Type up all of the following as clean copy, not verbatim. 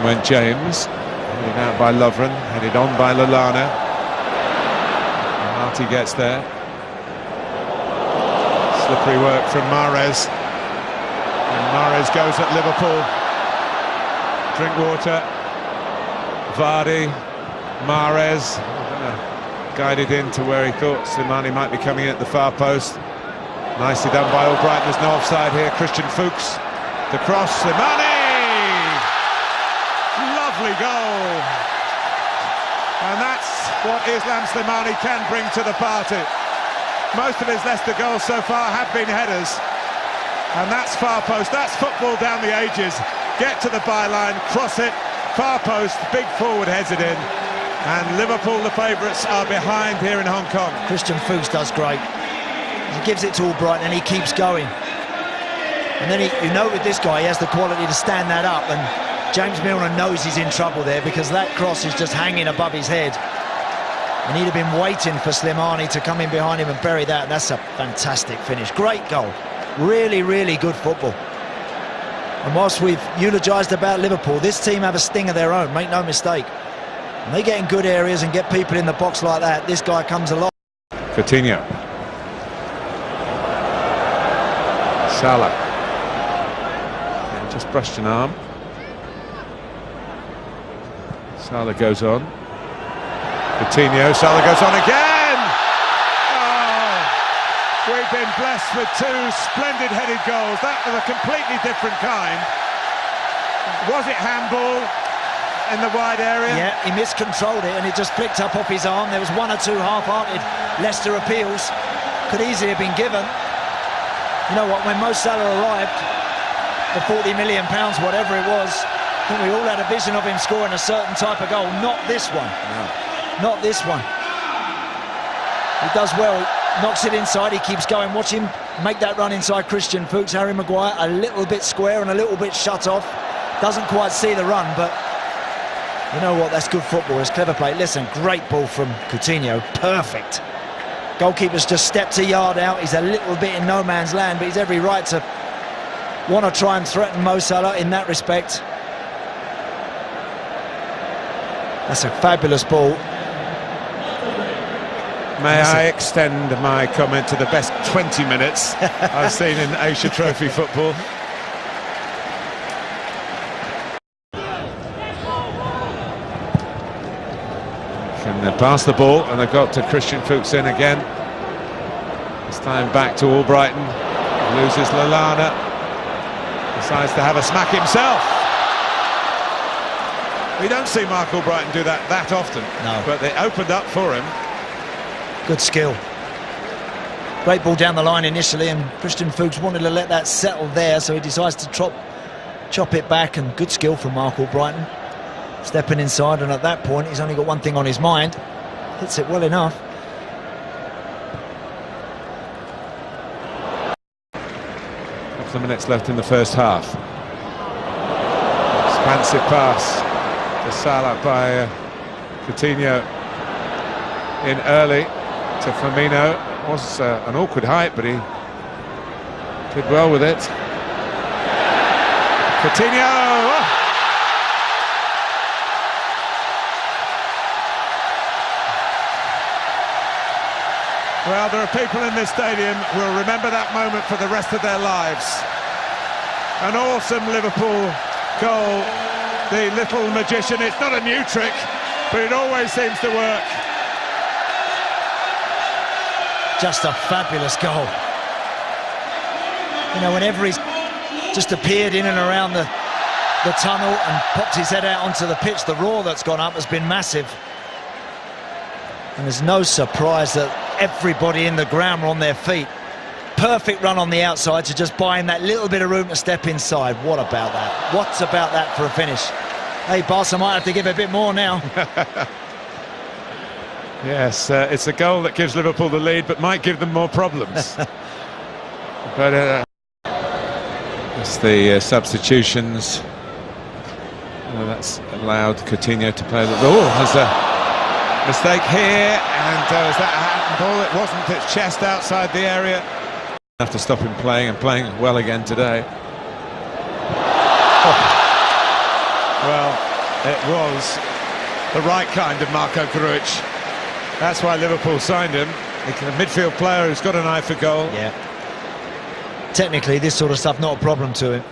In went James, headed out by Lovren, headed on by Lallana. Marty gets there. Slippery work from Mahrez. And Mahrez goes at Liverpool. Drinkwater. Vardy. Mahrez. Guided into where he thought Slimani might be coming in at the far post. Nicely done by Albright. There's no offside here. Christian Fuchs. The cross. Slimani! Lovely goal. And that's what Islam Slimani can bring to the party. Most of his Leicester goals so far have been headers. And that's far post. That's football down the ages. Get to the byline, cross it, far post, big forward heads it in. And Liverpool, the favourites, are behind here in Hong Kong. Christian Fuchs does great. He gives it to Albright and he keeps going. And then you know with this guy, he has the quality to stand that up. And James Milner knows he's in trouble there because that cross is just hanging above his head. And he'd have been waiting for Slimani to come in behind him and bury that. And that's a fantastic finish. Great goal. Really, really good football. And whilst we've eulogised about Liverpool, this team have a sting of their own, make no mistake. And they get in good areas and get people in the box like that. This guy comes along. Coutinho. Salah. Yeah, just brushed an arm. Salah goes on. Coutinho, Salah goes on again! Oh, we've been blessed with two splendid headed goals. That was a completely different kind. Was it handball in the wide area? Yeah, he miscontrolled it and it just flicked up off his arm. There was one or two half-hearted Leicester appeals. Could easily have been given. You know what, when Mo Salah arrived, for £40 million, whatever it was, I think we all had a vision of him scoring a certain type of goal. Not this one. No. Not this one. He does well, knocks it inside, he keeps going. Watch him make that run inside Christian Fuchs. Harry Maguire a little bit square and a little bit shut off. Doesn't quite see the run, but you know what, that's good football, it's clever play. Listen, great ball from Coutinho, perfect. Goalkeeper's just stepped a yard out, he's a little bit in no man's land, but he's every right to want to try and threaten Mo Salah in that respect. That's a fabulous ball. May I extend my comment to the best 20 minutes I've seen in Asia Trophy football. Can they pass the ball, and they've got to Christian Fuchs in again. This time back to Albrighton. Loses Lallana. Decides to have a smack himself. We don't see Mark Albrighton do that often. No. But they opened up for him. Good skill. Great ball down the line initially, and Christian Fuchs wanted to let that settle there, so he decides to chop it back, and good skill from Mark Albrighton. Stepping inside, and at that point he's only got one thing on his mind. Hits it well enough. Couple of minutes left in the first half. Expansive pass to Salah by Coutinho in early to Firmino. Was an awkward height, but he did well with it. Coutinho! Oh. Well, there are people in this stadium who will remember that moment for the rest of their lives. An awesome Liverpool goal. The little magician, it's not a new trick, but it always seems to work. Just a fabulous goal. You know, whenever he's just appeared in and around the tunnel and popped his head out onto the pitch, the roar that's gone up has been massive. And there's no surprise that everybody in the ground were on their feet. Perfect run on the outside to just buy him that little bit of room to step inside. What about that? What's about that for a finish? Hey, Barca might have to give a bit more now. Yes, it's a goal that gives Liverpool the lead, but might give them more problems. But it's the substitutions. That's allowed Coutinho to play. There's a mistake here, and was that a handball? It wasn't. It's chest outside the area. Have to stop him playing, and playing well again today. Oh. Well, it was the right kind of Marco Grujic. That's why Liverpool signed him. He's a midfield player who's got an eye for goal. Yeah. Technically, this sort of stuff not a problem to him.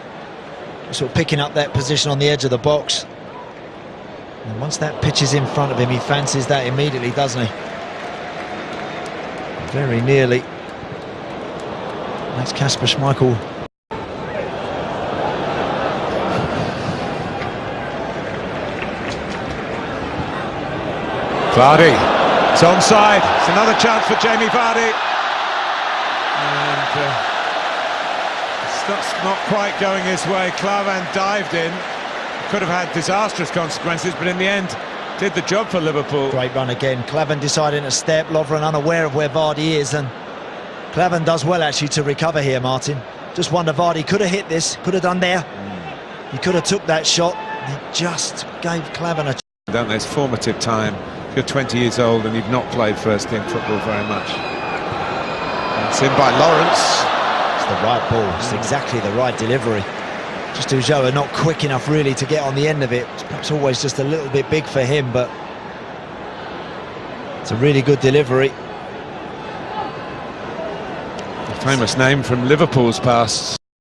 Sort of picking up that position on the edge of the box. And once that pitch is in front of him, he fancies that immediately, doesn't he? Very nearly. That's Kasper Schmeichel. Vardy, it's onside. It's another chance for Jamie Vardy. And it's not quite going his way. Klavan dived in. Could have had disastrous consequences, but in the end, did the job for Liverpool. Great run again. Klavan deciding to step. Lovren unaware of where Vardy is, and Klavan does well actually to recover here, Martin. Just wonder, Vardy could have hit this, could have done there. He could have took that shot. He just gave Klavan a... Don't they? It's formative time. If you're 20 years old and you've not played first-team football very much. It's in by Lawrence. It's the right ball. It's exactly the right delivery. Just Ulloa not quick enough really to get on the end of it. It's perhaps always just a little bit big for him, but it's a really good delivery. A famous name from Liverpool's past.